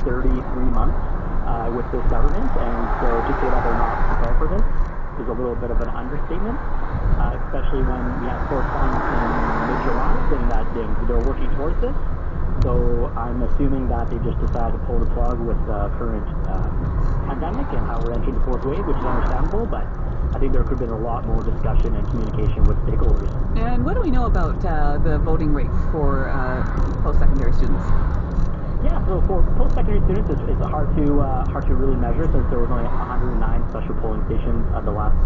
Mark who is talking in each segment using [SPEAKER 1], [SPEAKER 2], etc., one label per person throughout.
[SPEAKER 1] 33 months with this government, and so to say that they're not prepared for this is a little bit of an understatement, especially when we have correspondence in mid-July saying that they're working towards this. So I'm assuming that they just decided to pull the plug with the current pandemic and how we're entering the fourth wave, which is understandable, but I think there could have been a lot more discussion and communication with stakeholders.
[SPEAKER 2] And what do we know about the voting rate for post-secondary students?
[SPEAKER 1] Yeah, so for post-secondary students, it's hard to really measure since there was only 109 special polling stations at the last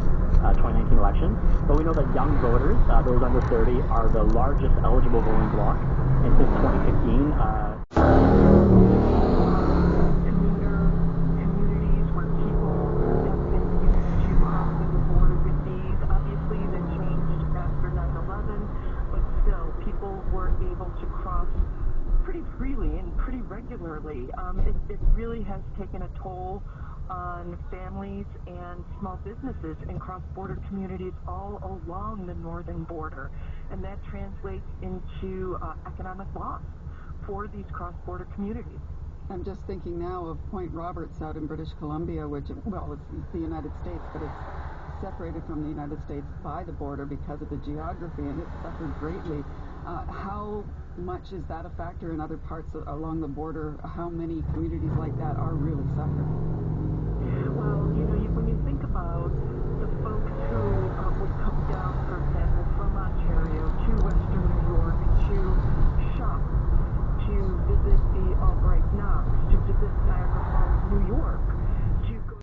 [SPEAKER 1] 2019 election. But we know that young voters, those under 30, are the largest eligible voting bloc, and since 2015.
[SPEAKER 3] It really has taken a toll on families and small businesses in cross-border communities all along the northern border, and that translates into economic loss for these cross-border communities.
[SPEAKER 4] I'm just thinking now of Point Roberts out in British Columbia, which, well, it's the United States, but it's separated from the United States by the border because of the geography, and it suffered greatly. How much is that a factor in other parts along the border? How many communities like that are really suffering?
[SPEAKER 3] Well, when you think about the folks who would come down, for example, from Ontario to Western New York to shop, to visit the Albright Knox, to visit Niagara Falls, New York, to go...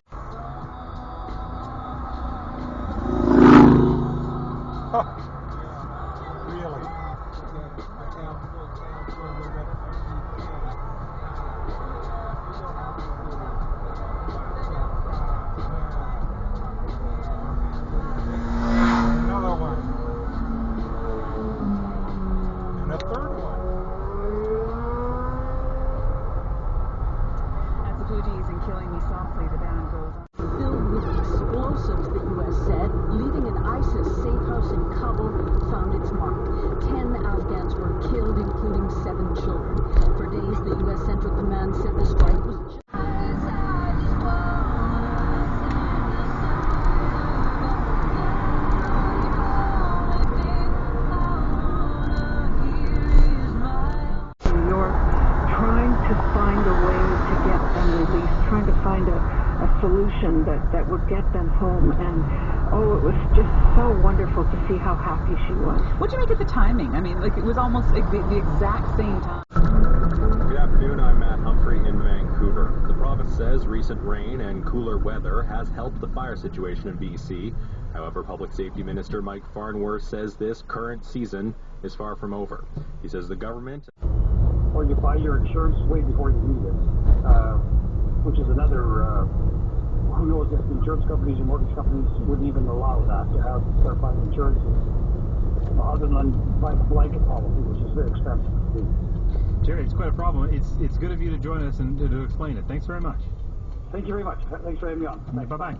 [SPEAKER 5] Really? Another one. And a third one.
[SPEAKER 2] As the doozies and Killing Me Softly, the band goes on.
[SPEAKER 6] Filled with explosives, the U.S. said, leaving an ISIS safe house in Kabul found its mark. 10 Afghans were killed, including 7 children. For days, the U.S. Central Command said the strike was just...
[SPEAKER 3] New York, trying to find a way to get them released, trying to find a solution that would get them home, and it was just so wonderful to see how happy she was.
[SPEAKER 2] What do you make of the timing? I mean, like, it was almost like the exact same time.
[SPEAKER 7] Good afternoon, I'm Matt Humphrey in Vancouver. The province says recent rain and cooler weather has helped the fire situation in BC. However, Public Safety Minister Mike Farnworth says this current season is far from over. He says the government...
[SPEAKER 8] Or you buy your insurance way before you need it, which is another, who knows if the insurance companies and mortgage companies wouldn't even allow that, to start buying insurance other than buying a blanket policy, which is very expensive to do.
[SPEAKER 9] Jerry, it's quite a problem. It's good of you to join us and to explain it. Thanks very much.
[SPEAKER 8] Thank you very much. Thanks for having me on.
[SPEAKER 9] Bye-bye.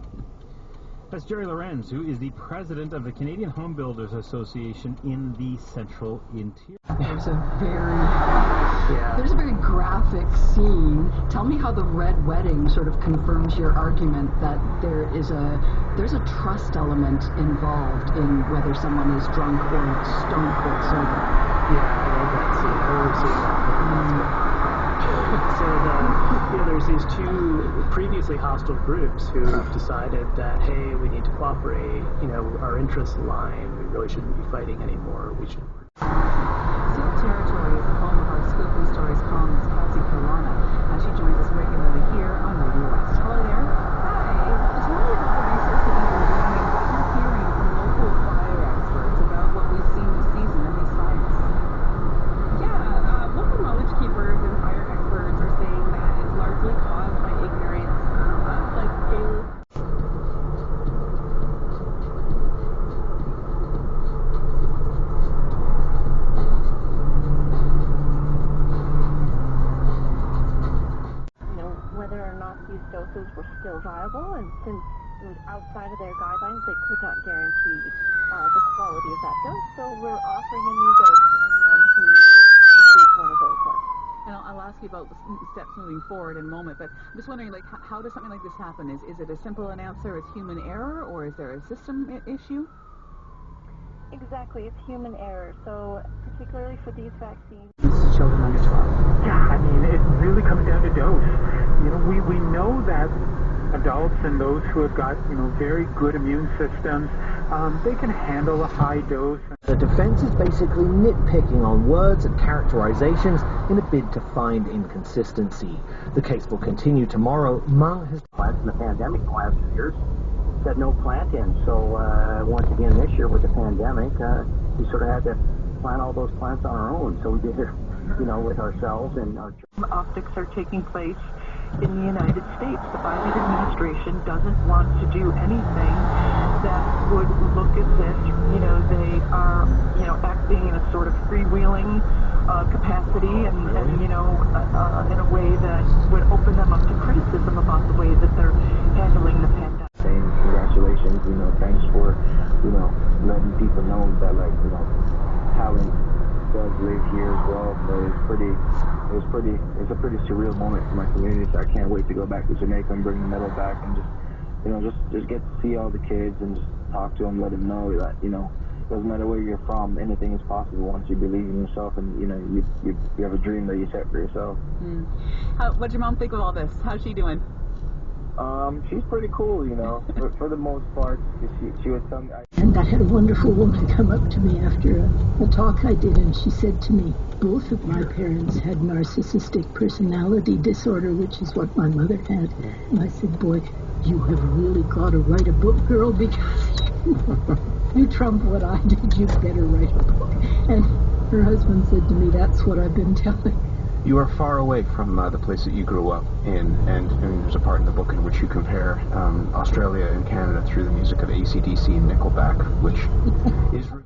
[SPEAKER 9] That's Jerry Lorenz, who is the president of the Canadian Home Builders Association in the Central Interior.
[SPEAKER 4] There's a very graphic scene. Tell me how the Red Wedding sort of confirms your argument that there's a trust element involved in whether someone is drunk or stone cold sober.
[SPEAKER 10] Yeah, I love that scene. I love seeing that. So there's these two previously hostile groups who decided that, hey, we need to cooperate, our interests align, we really shouldn't be fighting anymore, we should...
[SPEAKER 2] Seal Territory is the home of our Scoop and Stories columnist, Kelsey Kalana, as she joins us regularly here on Radio West. Hello there. Hi. Tell me about the research that you've been doing and what you're hearing from local fire experts about what we've seen this season in these fires.
[SPEAKER 11] Yeah, local knowledge keepers and fire experts are saying that it's largely caused by ignorance, like daily...
[SPEAKER 12] whether or not these doses were still viable, and since it was outside of their guidelines, they could not guarantee the quality of that dose, so we're offering a new dose to anyone who receives one of those ones.
[SPEAKER 2] And I'll ask you about the steps moving forward in a moment, but I'm just wondering, like, how does something like this happen? Is it as simple an answer as human error, or is there a system issue?
[SPEAKER 12] Exactly, it's human error. So particularly for these vaccines,
[SPEAKER 3] children under 12. Yeah, I mean, it really comes down to dose. You know, we know that adults and those who have got, you know, very good immune systems, they can handle a high dose.
[SPEAKER 13] The defense is basically nitpicking on words and characterizations in a bid to find inconsistency. The case will continue tomorrow. Ma has
[SPEAKER 8] plants in the pandemic the last few years said no plant in. So once again this year with the pandemic, we sort of had to plant all those plants on our own. So we did it, you know, with ourselves and our
[SPEAKER 3] Optics are taking place in the United States. The Biden administration doesn't want to do anything that would look as if, you know, they are, you know, acting in a sort of freewheeling capacity and you know, in a way that would open them up to criticism about the way that they're handling the pandemic.
[SPEAKER 8] saying congratulations, you know, thanks for, you know, letting people know that, like, you know, talent does live here as well. So it's a pretty surreal moment for my community. So I can't wait to go back to Jamaica and bring the medal back and just, you know, just get to see all the kids and just talk to them, let them know that, you know, doesn't matter where you're from, anything is possible once you believe in yourself and, you know, you have a dream that you set for yourself.
[SPEAKER 2] What'd your mom think of all this? How's she doing?
[SPEAKER 8] She's pretty cool, you know, for the most part. She was telling me.
[SPEAKER 6] And I had a wonderful woman come up to me after a talk I did, and she said to me, both of my parents had narcissistic personality disorder, which is what my mother had. And I said, boy, you have really got to write a book, girl, because you trump what I did. You better write a book. And her husband said to me, that's what I've been telling.
[SPEAKER 14] You are far away from the place that you grew up in, and there's a part in the book in which you compare Australia and Canada through the music of AC/DC and Nickelback, which is...